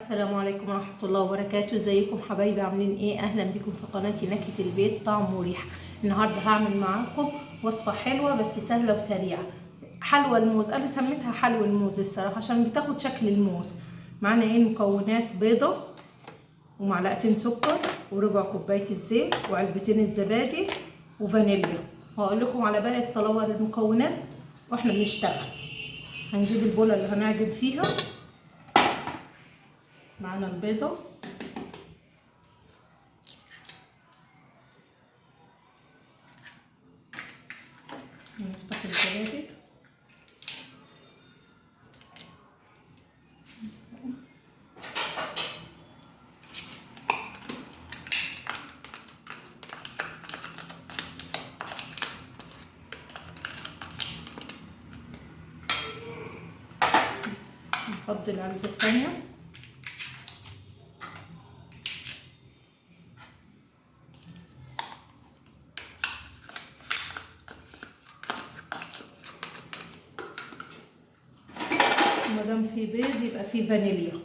السلام عليكم ورحمة الله وبركاته. ازيكم حبايبي؟ عاملين ايه؟ اهلا بكم في قناتي نكهة البيت طعم وريحة. النهاردة هعمل معاكم وصفة حلوة بس سهلة وسريعة، حلوى الموز. انا سميتها حلوى الموز الصراحة عشان بتاخد شكل الموز. معانا ايه؟ المكونات: بيضة ومعلقتين سكر وربع كوباية الزيت وعلبتين الزبادي وفانيليا. هقول لكم على باقي الطلبات المكونات واحنا بنشتغل. هنجيب البولة اللي هنعجن فيها. معانا البيضة، نفتح الزبادي، نفضي علبة الثانية، ومادام في بيض يبقى في فانيليا.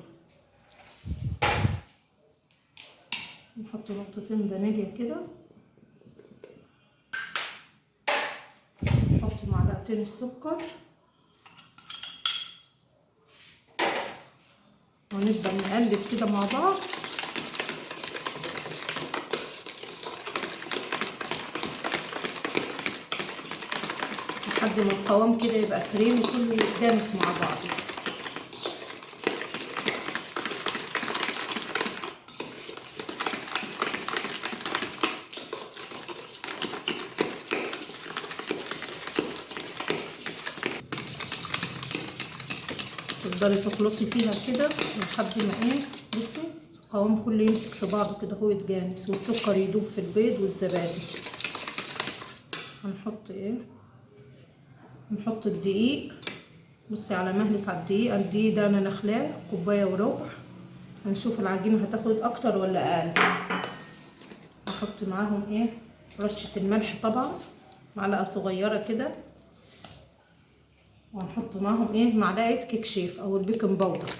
نحط نقطتين فانيليا كده، نحط معلقتين السكر ونبدأ نقلب كده مع بعض لحد ما القوام كده يبقى كريمي كله يتجانس مع بعضه. تفضلي تخلطي فيها كده لحد ما ايه، بصي القوام كله يمسك في بعضه كده، هو يتجانس والسكر يدوب في البيض والزبادي. هنحط ايه؟ نحط الدقيق. بصي على مهلك على الدقيق ده انا نخلاه كوبايه وربع. هنشوف العجينه هتاخد اكتر ولا اقل. هحط معاهم ايه؟ رشه الملح طبعا، معلقه صغيره كده. وهنحط معاهم ايه؟ معلقه كيك شيف او البيكنج باودر.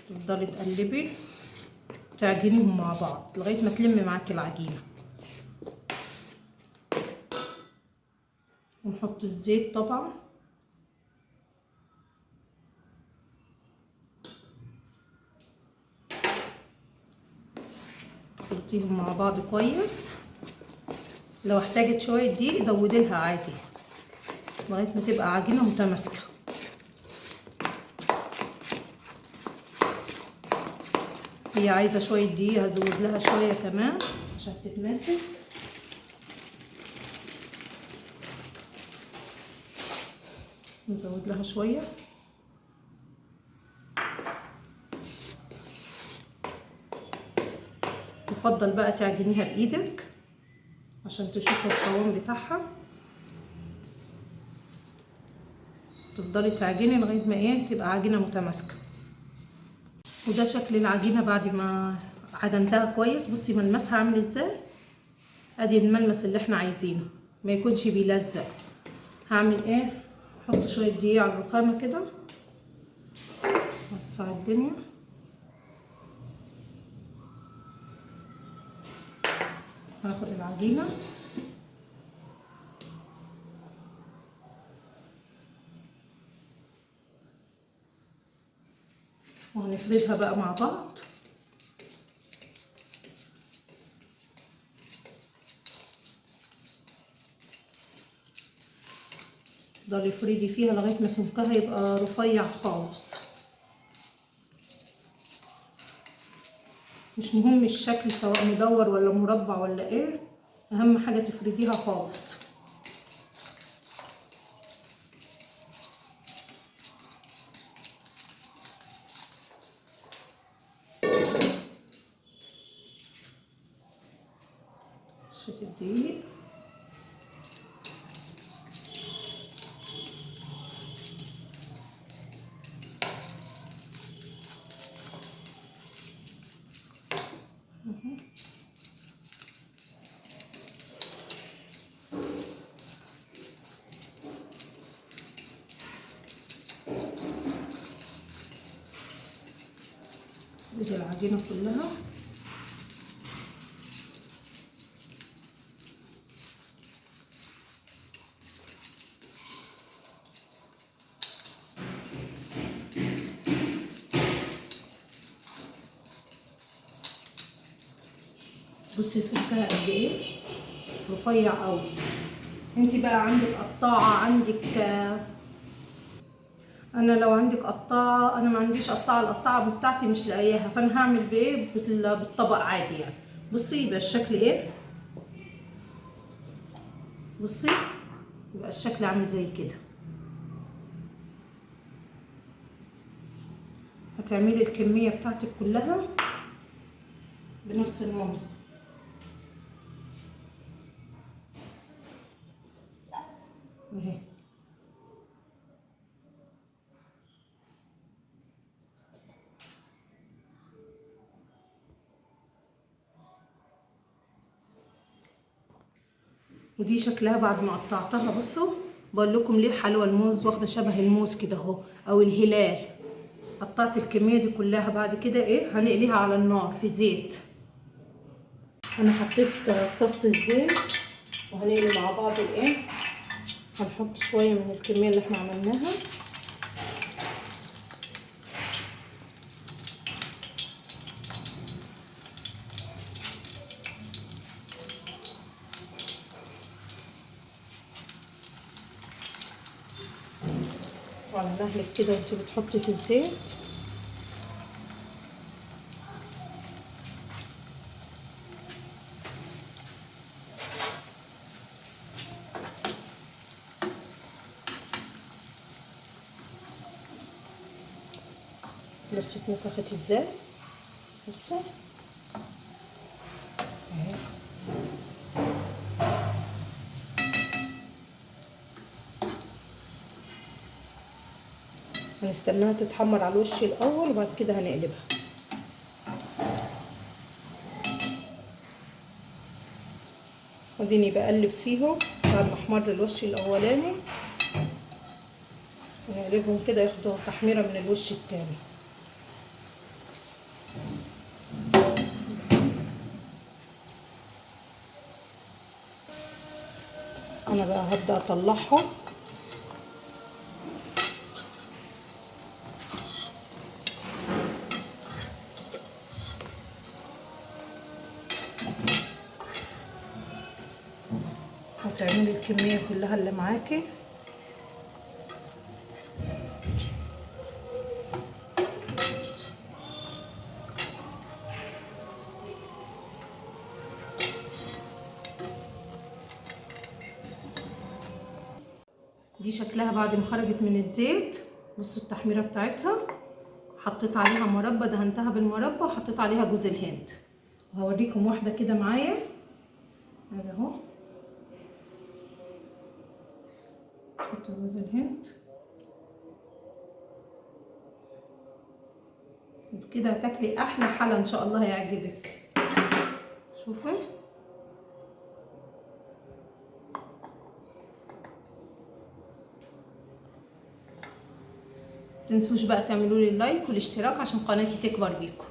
تفضلي تقلبي تعجنيهم مع بعض لغايه ما تلمي معاكي العجينه. ونحط الزيت طبعا، تخلطيهم مع بعض كويس. لو احتاجت شويه دقيق زودي لها عادي لغايه ما تبقى عجينه متماسكه. هي عايزه شويه دقيق هزود لها شويه كمان عشان تتماسك. نزود لها شويه. يفضل بقى تعجنيها بايدك عشان تشوفي القوام بتاعها. تفضلي تعجني لغايه ما ايه، تبقى عجينه متماسكه. وده شكل العجينه بعد ما عجنتها كويس. بصي ملمسها عامل ازاي، ادي الملمس اللي احنا عايزينه، ما يكونش بيلزق. هعمل ايه؟ احط شويه دقيق على الرخامه كده، وسع الدنيا. هاخد العجينه وهنفردها بقى مع بعض. تفضلي افردي فيها لغايه ما سمكها يبقى رفيع خالص. مش مهم الشكل سواء مدور ولا مربع ولا ايه، اهم حاجه تفرديها خالص. رشه الدقيق، افرد العجينة كلها. بصي سمكها قد ايه، رفيع قوي. انتي بقى عندك قطاعة، عندك انا لو عندك قطاعة، انا ما عنديش قطاعة، القطاعة بتاعتي مش لاقياها، فانا هعمل بايه، بالطبق عادي يعني. بصي يبقى الشكل ايه، بصي يبقى الشكل عامل زي كده. هتعملي الكمية بتاعتك كلها بنفس المنظر. اهي ودي شكلها بعد ما قطعتها. بصوا بقول لكم ليه حلوى الموز واخده شبه الموز كده اهو، او الهلال. قطعت الكميه دي كلها، بعد كده ايه، هنقليها على النار في زيت. انا حطيت طاسه الزيت وهنقلي مع بعض الايه. هنحط شويه من الكميه اللي احنا عملناها. وعلى مهلك كده وانت بتحطي في الزيت. بصي اتنفخت ازاي، بصي اهي. هنستناها تتحمر على الوش الاول وبعد كده هنقلبها. اديني بقلب فيهم بعد ما احمر الوش الاولاني، ونقلبهم كده ياخدوا تحميره من الوش التاني. انا بقى هبدا اطلعهم. هتعملي الكميه كلها اللي معاكي. دي شكلها بعد ما خرجت من الزيت. بصوا التحميره بتاعتها. حطيت عليها مربى، دهنتها بالمربى وحطيت عليها جوز الهند. وهوريكم واحده كده معايا اهو. حط جوز الهند كده، هتاكلي احلى حلا ان شاء الله، هيعجبك. شوفي متنسوش بقى تعملوا لي اللايك والاشتراك عشان قناتي تكبر بيكم.